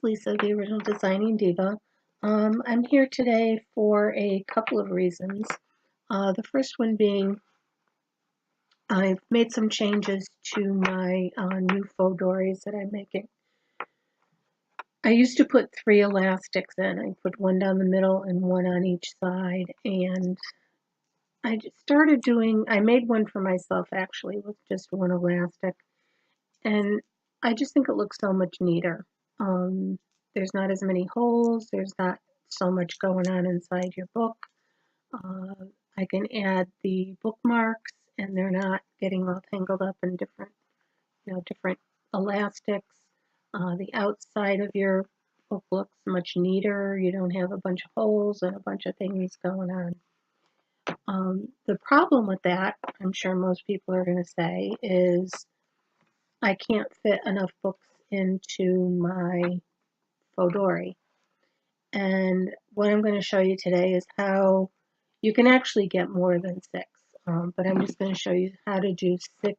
Lisa, the original Designing Diva. I'm here today for a couple of reasons. The first one being I've made some changes to my new Faux Doris that I'm making. I used to put 3 elastics in. I put one down the middle and one on each side, and I started doing, I made one for myself actually with just one elastic, and I just think it looks so much neater. There's not as many holes, there's not so much going on inside your book. I can add the bookmarks and they're not getting all tangled up in different elastics. The outside of your book looks much neater. You don't have a bunch of holes and a bunch of things going on. The problem with that, I'm sure most people are going to say, is I can't fit enough books into my Faux Dori. And what I'm going to show you today is how you can actually get more than 6. But I'm just going to show you how to do 6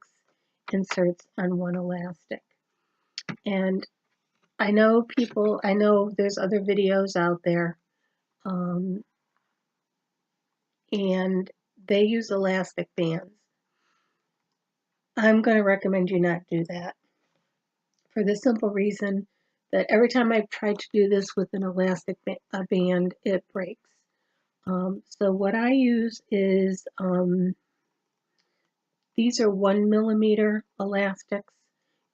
inserts on one elastic. And I know there's other videos out there, and they use elastic bands. I'm going to recommend you not do that for the simple reason that every time I've tried to do this with an elastic band, it breaks. So what I use is, these are 1mm elastics.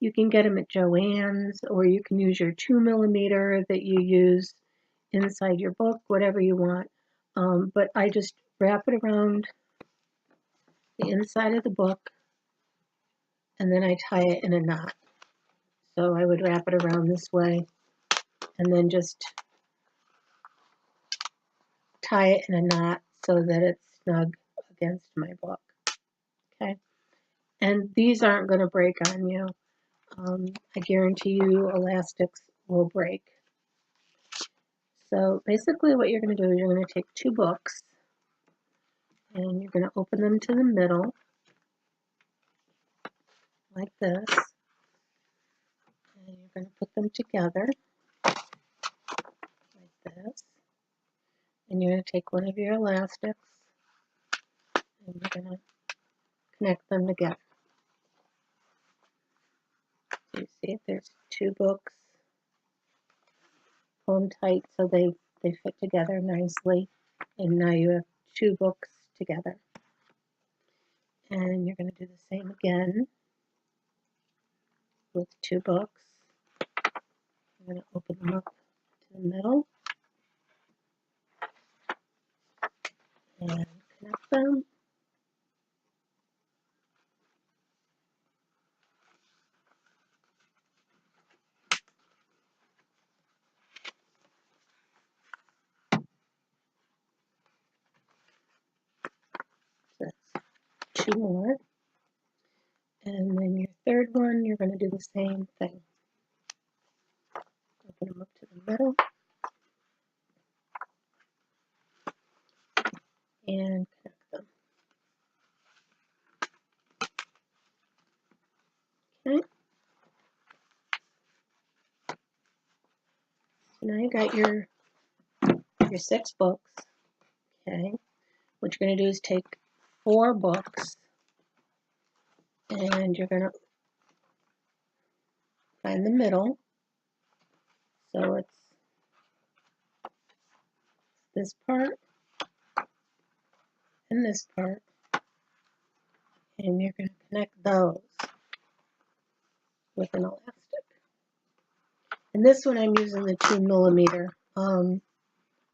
You can get them at Joann's, or you can use your 2mm that you use inside your book, whatever you want. But I just wrap it around the inside of the book, and then I tie it in a knot. So I would wrap it around this way, and then just tie it in a knot so that it's snug against my book. Okay, and these aren't going to break on you. I guarantee you elastics will break. So basically what you're going to do is you're going to take 2 books and you're going to open them to the middle like this, and you're going to put them together like this, and you're going to take one of your elastics and you're going to connect them together. So you see there's 2 books. Pull them tight so they fit together nicely, and now you have 2 books together. And you're going to do the same again with 2 books. I'm going to open them up to the middle and connect them. So that's 2 more. And then your third one, you're going to do the same thing. Open them up to the middle and connect them. Okay. So now you got your 6 books. Okay. What you're going to do is take 4 books and you're going to find the middle. So it's this part and this part, and you're going to connect those with an elastic. And this one I'm using the 2mm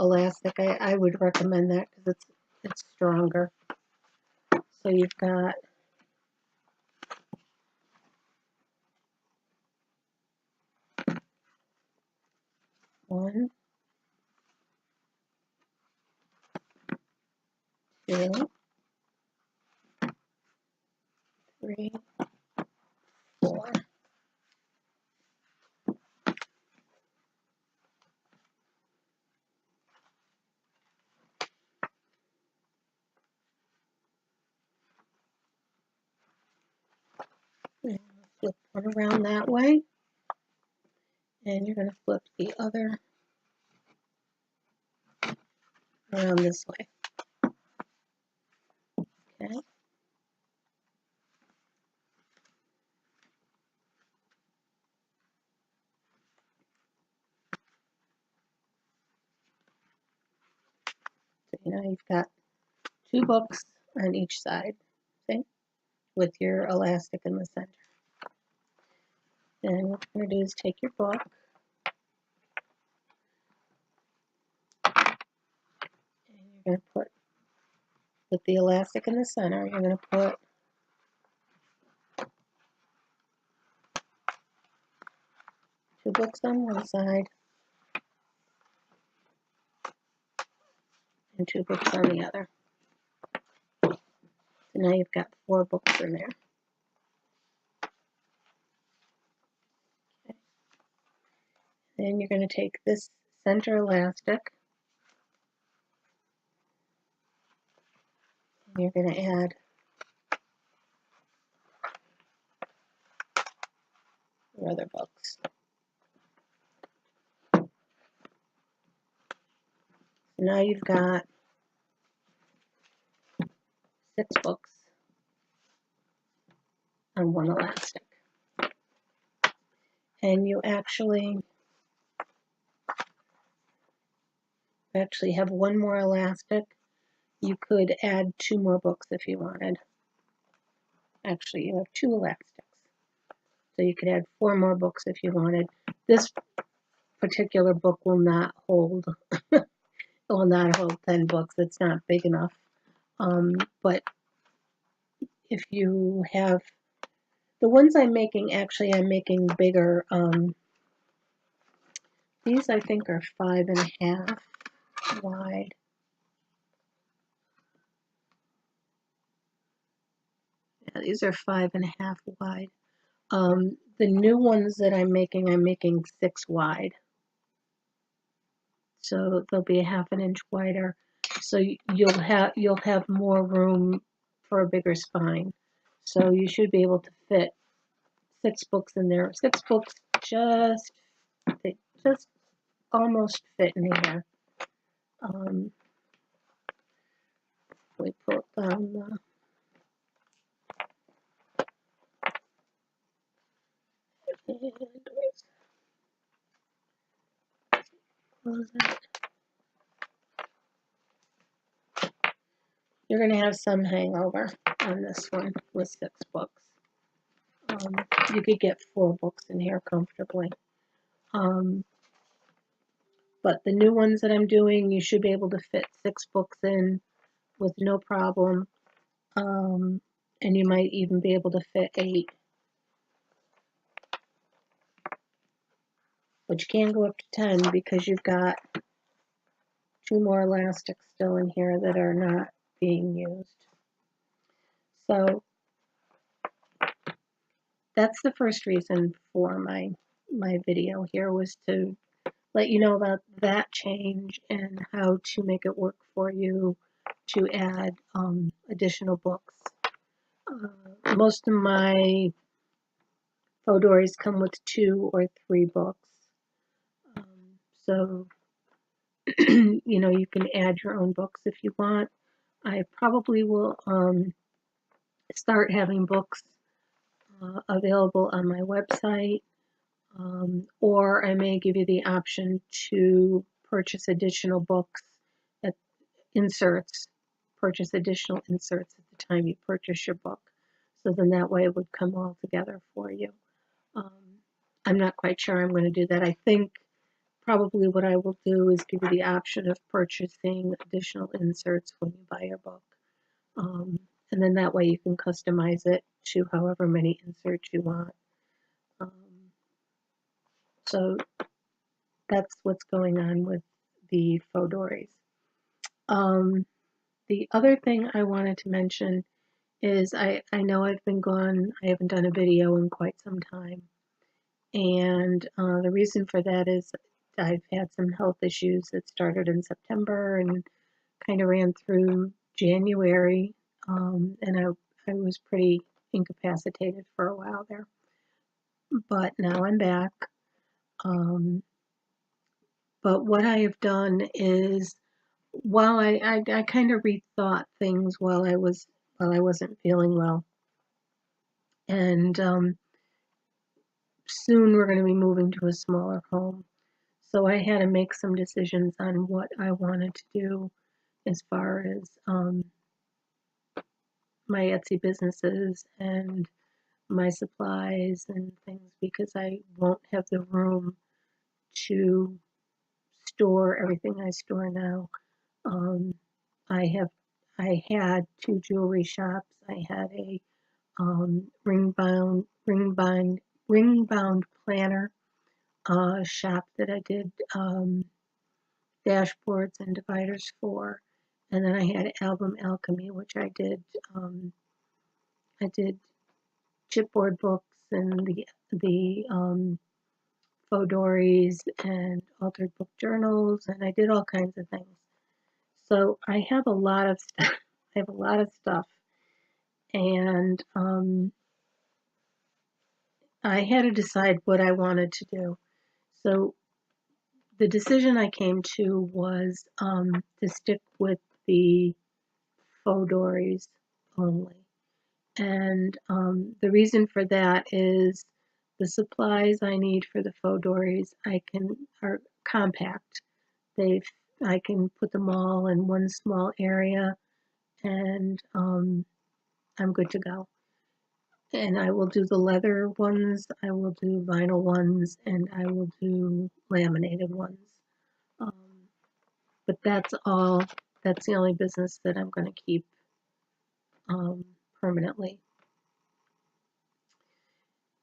elastic. I would recommend that because it's stronger. So you've got 1, 2, 3, 4. And flip one around that way, And you're going to flip the other around this way. Okay. So now you've got 2 books on each side, see, with your elastic in the center. And what you're going to do is take your book and you're going to put, with the elastic in the center, you're going to put two books on one side and 2 books on the other. So now you've got 4 books in there. Okay. Then you're going to take this center elastic and you're going to add your other books. So now you've got 6 books on one elastic. And you actually have one more elastic. You could add 2 more books if you wanted. Actually, you have 2 elastics. So you could add 4 more books if you wanted. This particular book will not hold, it will not hold 10 books. It's not big enough. But if you have, the ones I'm making, actually I'm making bigger. These I think are 5.5 wide. Yeah, these are 5.5 wide. The new ones that I'm making 6 wide. So they'll be 1/2 inch wider. So you'll have more room for a bigger spine. So you should be able to fit 6 books in there. 6 books they just almost fit in here. We put down the close it. You're going to have some hangover on this one with 6 books. You could get 4 books in here comfortably. But the new ones that I'm doing, you should be able to fit 6 books in with no problem. And you might even be able to fit 8. But you can't go up to 10 because you've got 2 more elastics still in here that are not being used. So that's the first reason for my video here, was to let you know about that change and how to make it work for you to add additional books. Most of my Faux Doris come with 2 or 3 books. So, you know, you can add your own books if you want. I probably will start having books available on my website, or I may give you the option to purchase additional books at inserts, purchase additional inserts at the time you purchase your book. So then that way it would come all together for you. I'm not quite sure I'm going to do that. I think probably what I will do is give you the option of purchasing additional inserts when you buy your book. And then that way you can customize it to however many inserts you want. So that's what's going on with the Faux Doris. The other thing I wanted to mention is I know I've been gone, I haven't done a video in quite some time. And the reason for that is I've had some health issues that started in September and kind of ran through January. And I was pretty incapacitated for a while there. But now I'm back. But what I have done is, while I kind of rethought things while I wasn't feeling well, and soon we're going to be moving to a smaller home. So I had to make some decisions on what I wanted to do as far as my Etsy businesses and my supplies and things, because I won't have the room to store everything I store now. Um, I have I had two jewelry shops. I had a ring bound planner shop that I did dashboards and dividers for, and then I had Album Alchemy, which I did chipboard books and the Faux Doris and altered book journals, and I did all kinds of things. So I have a lot of stuff. I have a lot of stuff, and I had to decide what I wanted to do. So the decision I came to was to stick with the Faux Doris only. And the reason for that is the supplies I need for the Faux Doris are compact. I can put them all in one small area, and I'm good to go. And I will do the leather ones, I will do vinyl ones, and I will do laminated ones. But that's all. That's the only business that I'm going to keep permanently.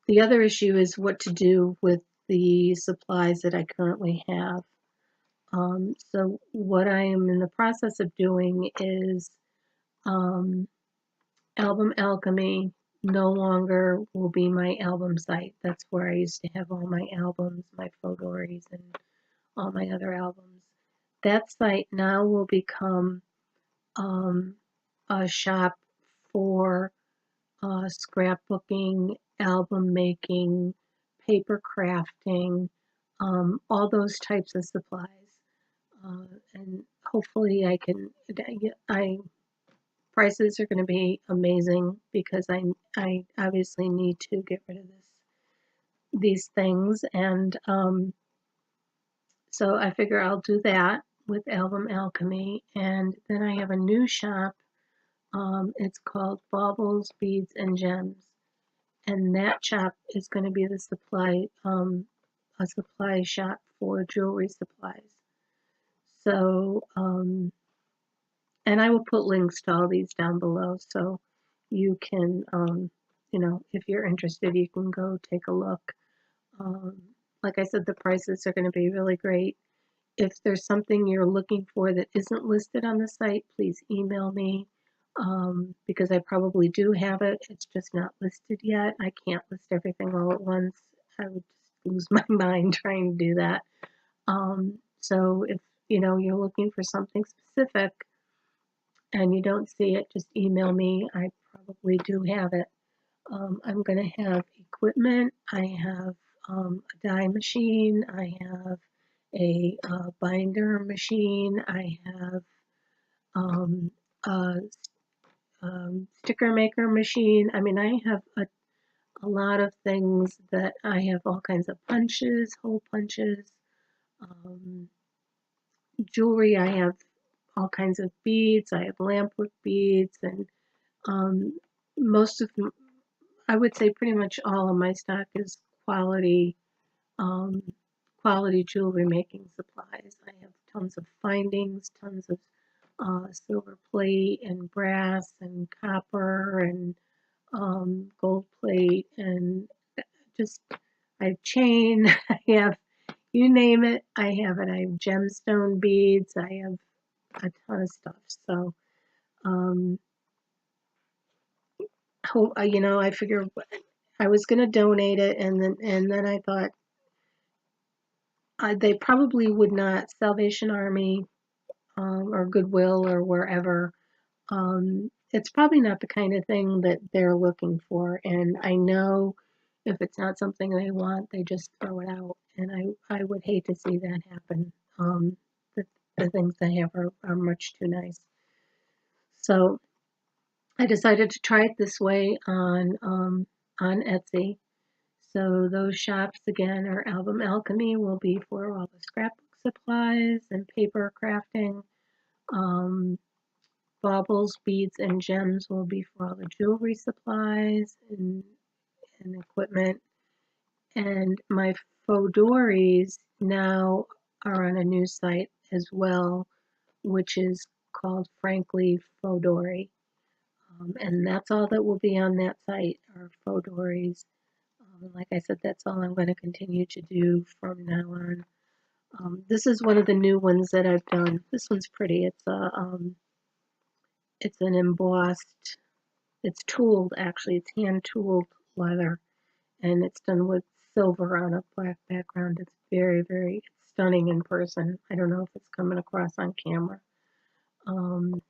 The other issue is what to do with the supplies that I currently have. So what I am in the process of doing is Album Alchemy no longer will be my album site. That's where I used to have all my albums, my Faux Doris, and all my other albums. That site now will become a shop for scrapbooking, album making, paper crafting, all those types of supplies. And hopefully prices are going to be amazing, because I obviously need to get rid of these things. And so I figure I'll do that with Album Alchemy. And then I have a new shop. It's called Baubles, Beads, and Gems. And that shop is going to be a supply shop for jewelry supplies. So, and I will put links to all these down below, so you can, if you're interested, you can go take a look. Like I said, the prices are going to be really great. If there's something you're looking for that isn't listed on the site, please email me, because I probably do have it. It's just not listed yet. I can't list everything all at once. I would just lose my mind trying to do that. So if you're looking for something specific and you don't see it, just email me. I probably do have it. I'm going to have equipment. I have a die machine. I have a binder machine. I have a sticker maker machine. I mean, I have a lot of things that I have, all kinds of punches, hole punches, jewelry. I have all kinds of beads. I have lampwork beads, and most of them, I would say pretty much all of my stock is quality quality jewelry making supplies. I have tons of findings, tons of silver plate and brass and copper and gold plate, and just I have chain. I have, you name it, I have it. I have gemstone beads. I have a ton of stuff. So I figure I was going to donate it, and then I thought they probably would not, Salvation Army or Goodwill or wherever. It's probably not the kind of thing that they're looking for, and I know if it's not something they want, they just throw it out. and I would hate to see that happen. The, the things I have are much too nice. So I decided to try it this way on Etsy. So those shops again are Album Alchemy will be for all the scrapbook supplies and paper crafting. Baubles, beads, and gems will be for all the jewelry supplies and equipment. And my Faux Doris now are on a new site as well, which is called Frankly Faux Dori. And that's all that will be on that site are Faux Doris. Like I said, that's all I'm going to continue to do from now on. This is one of the new ones that I've done. This one's pretty. It's an embossed. It's tooled actually. It's hand tooled leather, and it's done with silver on a black background. It's very, very stunning in person. I don't know if it's coming across on camera. And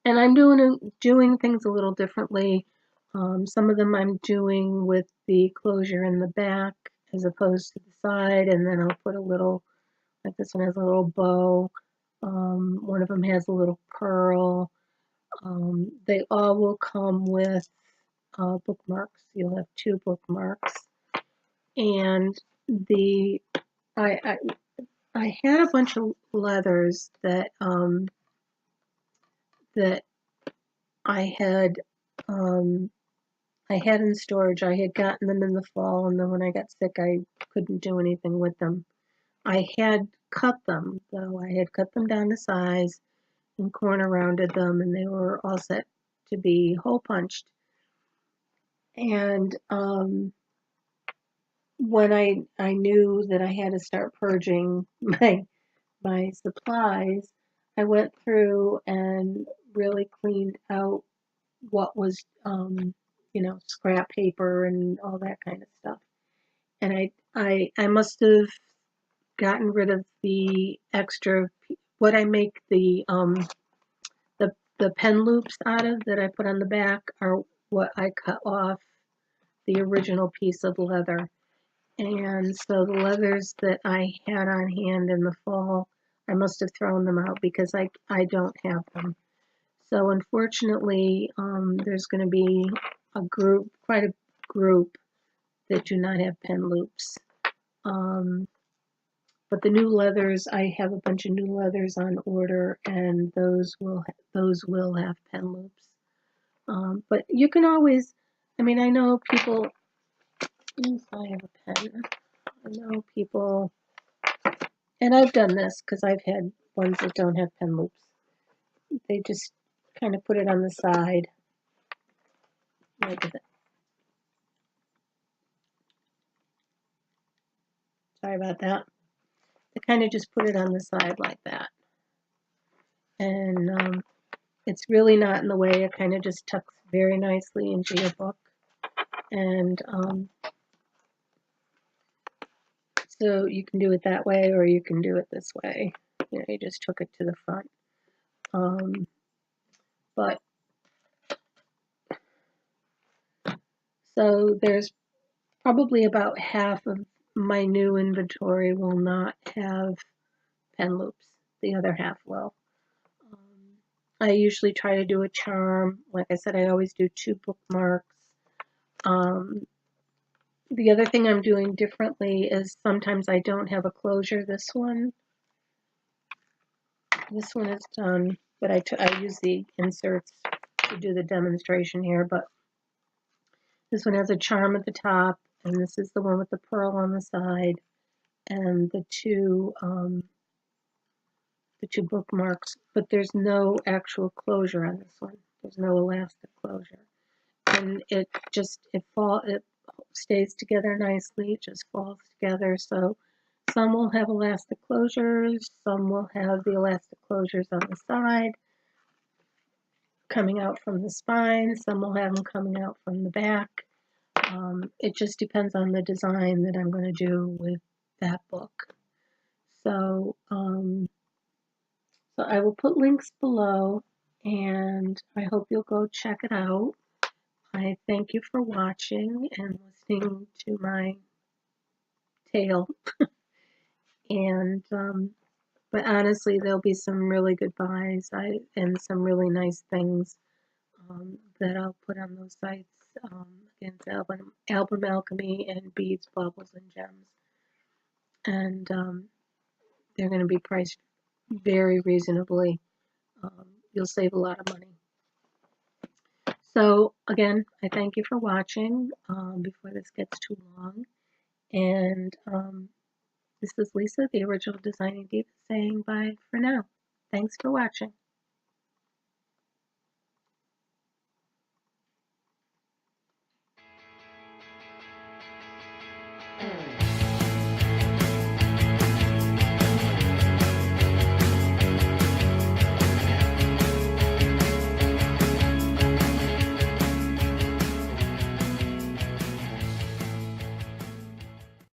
I'm doing things a little differently. Some of them I'm doing with the closure in the back as opposed to the side, and then I'll put a little, like this one has a little bow. One of them has a little pearl. They all will come with bookmarks. You'll have 2 bookmarks. And I had a bunch of leathers that that I had in storage. I had gotten them in the fall, and then when I got sick, I couldn't do anything with them. I had cut them, though. I had cut them down to size and corner rounded them, and they were all set to be hole punched. And when I knew that I had to start purging my supplies, I went through and really cleaned out what was, scrap paper and all that kind of stuff. And I must have gotten rid of the extra, what I make the pen loops out of that I put on the back are what I cut off the original piece of leather. And so the leathers that I had on hand in the fall, I must have thrown them out because I don't have them. So unfortunately, there's going to be quite a group that do not have pen loops. But the new leathers, I have a bunch of new leathers on order, and those will have pen loops. But you can always, I know people. Yes, I have a pen. I know people, and I've done this because I've had ones that don't have pen loops. They just kind of put it on the side like that. Sorry about that. They kind of just put it on the side like that. And it's really not in the way. It kind of just tucks very nicely into your book. And so you can do it that way, or you can do it this way. You just took it to the front. But so there's probably about half of my new inventory will not have pen loops. The other half will. I usually try to do a charm. Like I said, I always do 2 bookmarks. The other thing I'm doing differently is sometimes I don't have a closure. This one is done, but I use the inserts to do the demonstration here. But this one has a charm at the top, and this is the one with the pearl on the side, and the two bookmarks. But there's no actual closure on this one. There's no elastic closure, and it stays together nicely. It just falls together. So some will have elastic closures, some will have the elastic closures on the side coming out from the spine, some will have them coming out from the back. It just depends on the design that I'm going to do with that book. So, so I will put links below, and I hope you'll go check it out. I thank you for watching and listening to my tail. And but honestly, there'll be some really good buys and some really nice things that I'll put on those sites. Against album Alchemy and Beads, Baubles, and Gems. And they're going to be priced very reasonably. You'll save a lot of money. So again, I thank you for watching before this gets too long. And this is Lisa, the original Designing Diva, saying bye for now. Thanks for watching.